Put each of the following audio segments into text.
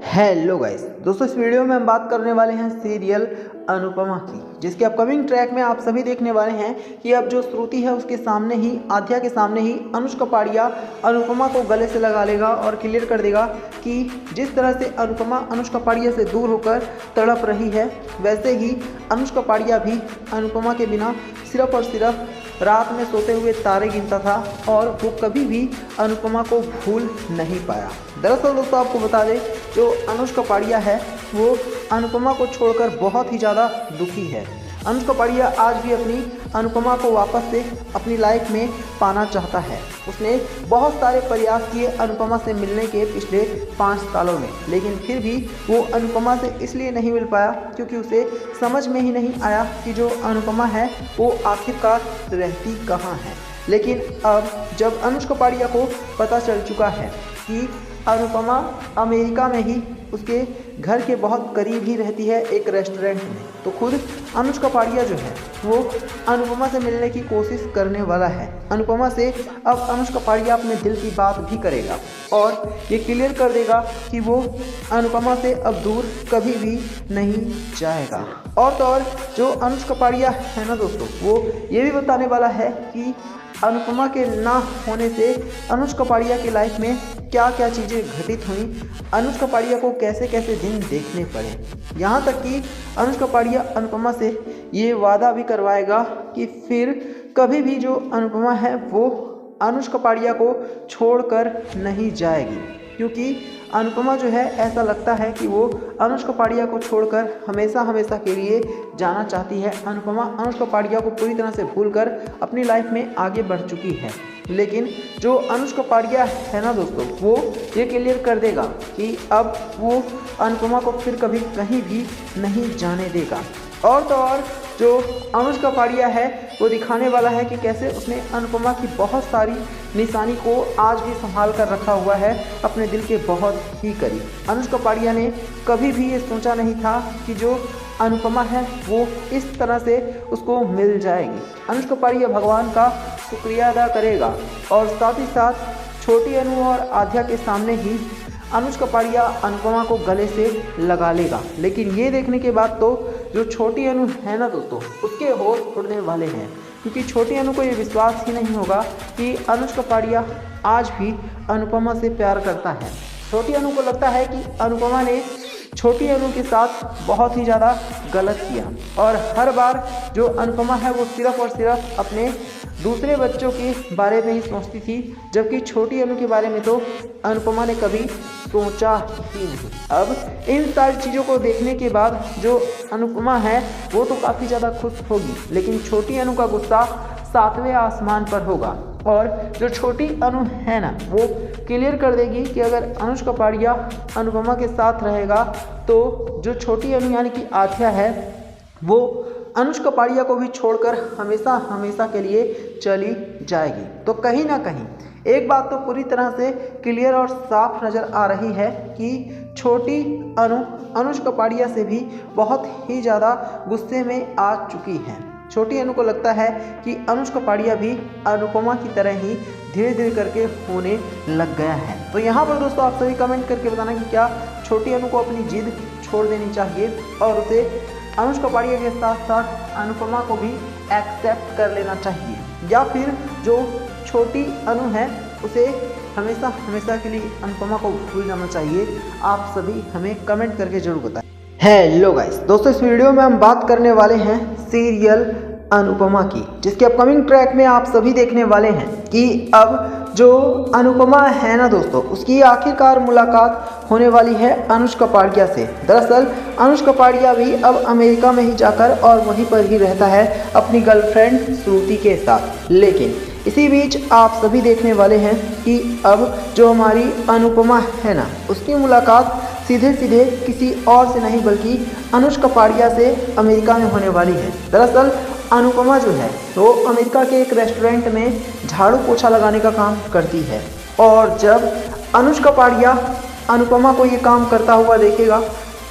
Hello guys दोस्तों, इस video में हम बात करने वाले हैं सीरियल अनुपमा की, जिसके अपकमिंग ट्रैक में आप सभी देखने वाले हैं कि अब जो श्रुति है उसके सामने ही, आध्या के सामने ही अनुष्का पाड़िया अनुपमा को गले से लगा लेगा और क्लियर कर देगा कि जिस तरह से अनुपमा अनुष्का पाड़िया से दूर होकर तड़प रही है, वैसे ही अनुष्का पाड़िया भी अनुपमा के बिना सिर्फ और सिर्फ रात में सोते हुए तारे गिनता था और वो कभी भी अनुपमा को भूल नहीं पाया। दरअसल दोस्तों आपको बता दें, जो अनुष्का पाड़िया है वो अनुपमा को छोड़कर बहुत ही ज़्यादा दुखी है। अनुष्का पाड़िया आज भी अपनी अनुपमा को वापस से अपनी लाइफ में पाना चाहता है। उसने बहुत सारे प्रयास किए अनुपमा से मिलने के पिछले 5 सालों में, लेकिन फिर भी वो अनुपमा से इसलिए नहीं मिल पाया क्योंकि उसे समझ में ही नहीं आया कि जो अनुपमा है वो आखिरकार रहती कहाँ है। लेकिन अब जब अनुष्का पाड़िया को पता चल चुका है कि अनुपमा अमेरिका में ही उसके घर के बहुत करीब ही रहती है एक रेस्टोरेंट में, तो खुद अनुष्का पाड़िया जो है वो अनुपमा से मिलने की कोशिश करने वाला है। अनुपमा से अब अनुष्का पाड़िया अपने दिल की बात भी करेगा और ये क्लियर कर देगा कि वो अनुपमा से अब दूर कभी भी नहीं जाएगा। और तो और जो अनुष्का पाड़िया है ना दोस्तों, वो ये भी बताने वाला है कि अनुपमा के ना होने से अनुष्का पाड़िया की लाइफ में क्या क्या चीज़ें घटित हुई, अनुष्का पाड़िया को कैसे कैसे दिन देखने पड़े। यहाँ तक कि अनुष्का पाड़िया अनुपमा से ये वादा भी करवाएगा कि फिर कभी भी जो अनुपमा है वो अनुष्का पाड़िया को छोड़कर नहीं जाएगी, क्योंकि अनुपमा जो है ऐसा लगता है कि वो अनुष्का पाड़िया को छोड़कर हमेशा हमेशा के लिए जाना चाहती है। अनुपमा अनुष्का पाड़िया को पूरी तरह से भूलकर अपनी लाइफ में आगे बढ़ चुकी है, लेकिन जो अनुष्का पाड़िया है ना दोस्तों, वो ये क्लियर कर देगा कि अब वो अनुपमा को फिर कभी कहीं भी नहीं जाने देगा। और तो और जो अनुष्का पाड़िया है वो दिखाने वाला है कि कैसे उसने अनुपमा की बहुत सारी निशानी को आज भी संभाल कर रखा हुआ है अपने दिल के बहुत ही करीब। अनुष्का पाड़िया ने कभी भी ये सोचा नहीं था कि जो अनुपमा है वो इस तरह से उसको मिल जाएगी। अनुष्का पाड़िया भगवान का शुक्रिया अदा करेगा और साथ ही साथ छोटी अनु और आध्या के सामने ही अनुष्का पाड़िया अनुपमा को गले से लगा लेगा। लेकिन ये देखने के बाद तो जो छोटी अनु है ना दोस्तों, उसके होश उड़ने वाले हैं, क्योंकि छोटी अनु को ये विश्वास ही नहीं होगा कि अनुष्का पाड़िया आज भी अनुपमा से प्यार करता है। छोटी अनु को लगता है कि अनुपमा ने छोटी अनु के साथ बहुत ही ज़्यादा गलत किया और हर बार जो अनुपमा है वो सिर्फ और सिर्फ अपने दूसरे बच्चों के बारे में ही सोचती थी, जबकि छोटी अनु के बारे में तो अनुपमा ने कभी सोचा ही नहीं। अब इन सारी चीज़ों को देखने के बाद जो अनुपमा है वो तो काफ़ी ज़्यादा खुश होगी, लेकिन छोटी अनु का गुस्सा 7वें आसमान पर होगा और जो छोटी अनु है ना वो क्लियर कर देगी कि अगर अनुष्का पाड़िया अनुपमा के साथ रहेगा तो जो छोटी अनु यानी कि आध्या है वो अनुष्का पाड़िया को भी छोड़कर हमेशा हमेशा के लिए चली जाएगी। तो कहीं ना कहीं एक बात तो पूरी तरह से क्लियर और साफ नज़र आ रही है कि छोटी अनु अनुष्का पाड़िया से भी बहुत ही ज़्यादा गुस्से में आ चुकी है। छोटी अनु को लगता है कि अनुष्का पाड़िया भी अनुपमा की तरह ही धीरे धीरे करके होने लग गया है। तो यहाँ पर दोस्तों आप सभी कमेंट करके बताना कि क्या छोटी अनु को अपनी जिद छोड़ देनी चाहिए और उसे अनुष्का पाड़िया के साथ साथ अनुपमा को भी एक्सेप्ट कर लेना चाहिए, या फिर जो छोटी अनु है उसे हमेशा हमेशा के लिए अनुपमा को भूल जाना चाहिए। आप सभी हमें कमेंट करके जरूर बताएं। हेलो गाइस दोस्तों, इस वीडियो में हम बात करने वाले हैं सीरियल अनुपमा की, जिसके अपकमिंग ट्रैक में आप सभी देखने वाले हैं कि अब जो अनुपमा है ना दोस्तों, उसकी आखिरकार मुलाकात होने वाली है अनुष्का पाड़िया से। दरअसल अनुष्का पाड़िया भी अब अमेरिका में ही जाकर और वहीं पर ही रहता है अपनी गर्लफ्रेंड श्रुति के साथ। लेकिन इसी बीच आप सभी देखने वाले हैं कि अब जो हमारी अनुपमा है ना, उसकी मुलाकात सीधे सीधे किसी और से नहीं बल्कि अनुष्का पाड़िया से अमेरिका में होने वाली है। दरअसल अनुपमा जो है वो अमेरिका के एक रेस्टोरेंट में झाड़ू पोछा लगाने का काम करती है और जब अनुष्का पाड़िया अनुपमा को ये काम करता हुआ देखेगा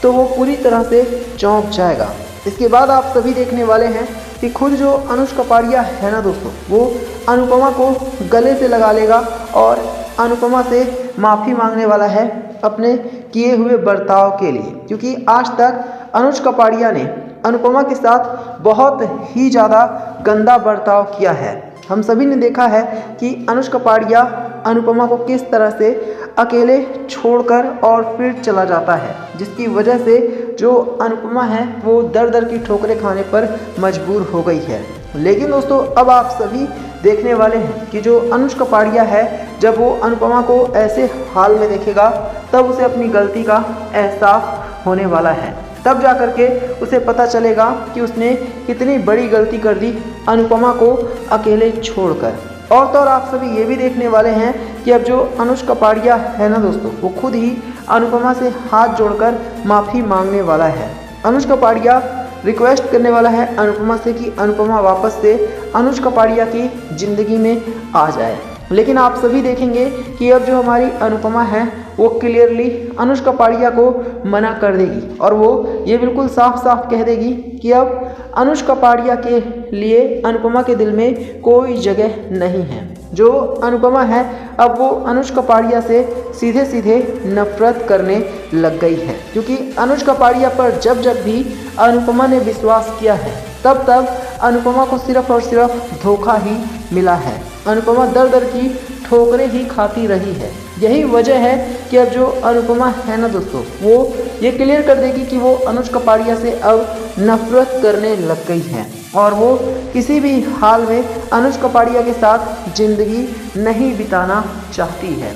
तो वो पूरी तरह से चौंक जाएगा। इसके बाद आप सभी देखने वाले हैं कि खुद जो अनुष्का पाड़िया है ना दोस्तों, वो अनुपमा को गले से लगा लेगा और अनुपमा से माफ़ी मांगने वाला है अपने किए हुए बर्ताव के लिए, क्योंकि आज तक अनुज कपाड़िया ने अनुपमा के साथ बहुत ही ज़्यादा गंदा बर्ताव किया है। हम सभी ने देखा है कि अनुज कपाड़िया अनुपमा को किस तरह से अकेले छोड़कर और फिर चला जाता है, जिसकी वजह से जो अनुपमा है वो दर दर की ठोकरें खाने पर मजबूर हो गई है। लेकिन दोस्तों अब आप सभी देखने वाले हैं कि जो अनुज कपाड़िया है, जब वो अनुपमा को ऐसे हाल में देखेगा तब उसे अपनी गलती का एहसास होने वाला है। तब जा कर के उसे पता चलेगा कि उसने कितनी बड़ी गलती कर दी अनुपमा को अकेले छोड़कर। और तो और आप सभी ये भी देखने वाले हैं कि अब जो अनुज कपाड़िया है ना दोस्तों, वो खुद ही अनुपमा से हाथ जोड़कर माफ़ी मांगने वाला है। अनुज कपाड़िया रिक्वेस्ट करने वाला है अनुपमा से कि अनुपमा वापस से अनुज कपाड़िया की ज़िंदगी में आ जाए। लेकिन आप सभी देखेंगे कि अब जो हमारी अनुपमा है वो क्लियरली अनुज कपाड़िया को मना कर देगी और वो ये बिल्कुल साफ साफ कह देगी कि अब अनुज कपाड़िया के लिए अनुपमा के दिल में कोई जगह नहीं है। जो अनुपमा है अब वो अनुज कपाड़िया से सीधे सीधे नफरत करने लग गई है, क्योंकि अनुज कपाड़िया पर जब जब भी अनुपमा ने विश्वास किया है तब तब अनुपमा को सिर्फ और सिर्फ धोखा ही मिला है। अनुपमा दर दर की ठोकरें ही खाती रही है। यही वजह है कि अब जो अनुपमा है ना दोस्तों, वो ये क्लियर कर देगी कि वो अनुज कपाड़िया से अब नफरत करने लग गई है और वो किसी भी हाल में अनुज कपाड़िया के साथ ज़िंदगी नहीं बिताना चाहती है।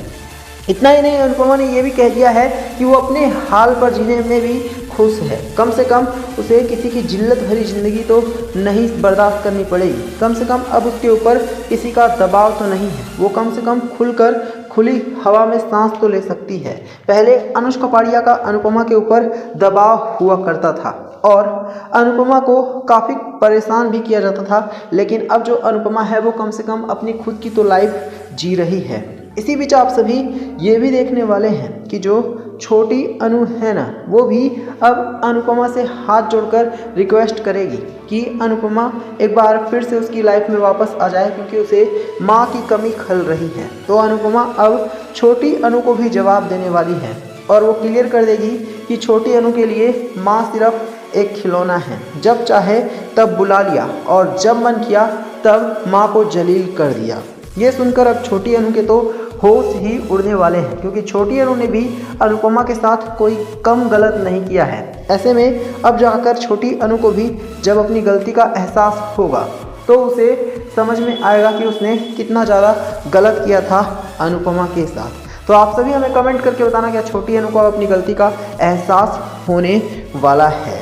इतना ही नहीं, अनुपमा ने ये भी कह दिया है कि वो अपने हाल पर जीने में भी खुश है। कम से कम उसे किसी की जिल्लत भरी ज़िंदगी तो नहीं बर्दाश्त करनी पड़ेगी। कम से कम अब उसके ऊपर किसी का दबाव तो नहीं है। वो कम से कम खुलकर खुली हवा में सांस तो ले सकती है। पहले अनुज कपाड़िया का अनुपमा के ऊपर दबाव हुआ करता था और अनुपमा को काफ़ी परेशान भी किया जाता था, लेकिन अब जो अनुपमा है वो कम से कम अपनी खुद की तो लाइफ जी रही है। इसी बीच आप सभी ये भी देखने वाले हैं कि जो छोटी अनु है ना, वो भी अब अनुपमा से हाथ जोड़कर रिक्वेस्ट करेगी कि अनुपमा एक बार फिर से उसकी लाइफ में वापस आ जाए, क्योंकि उसे माँ की कमी खल रही है। तो अनुपमा अब छोटी अनु को भी जवाब देने वाली है और वो क्लियर कर देगी कि छोटी अनु के लिए माँ सिर्फ एक खिलौना है। जब चाहे तब बुला लिया और जब मन किया तब माँ को जलील कर दिया। ये सुनकर अब छोटी अनु के तो होश ही उड़ने वाले हैं, क्योंकि छोटी अनु ने भी अनुपमा के साथ कोई कम गलत नहीं किया है। ऐसे में अब जाकर छोटी अनु को भी जब अपनी गलती का एहसास होगा तो उसे समझ में आएगा कि उसने कितना ज़्यादा गलत किया था अनुपमा के साथ। तो आप सभी हमें कमेंट करके बताना क्या छोटी अनु को अपनी गलती का एहसास होने वाला है।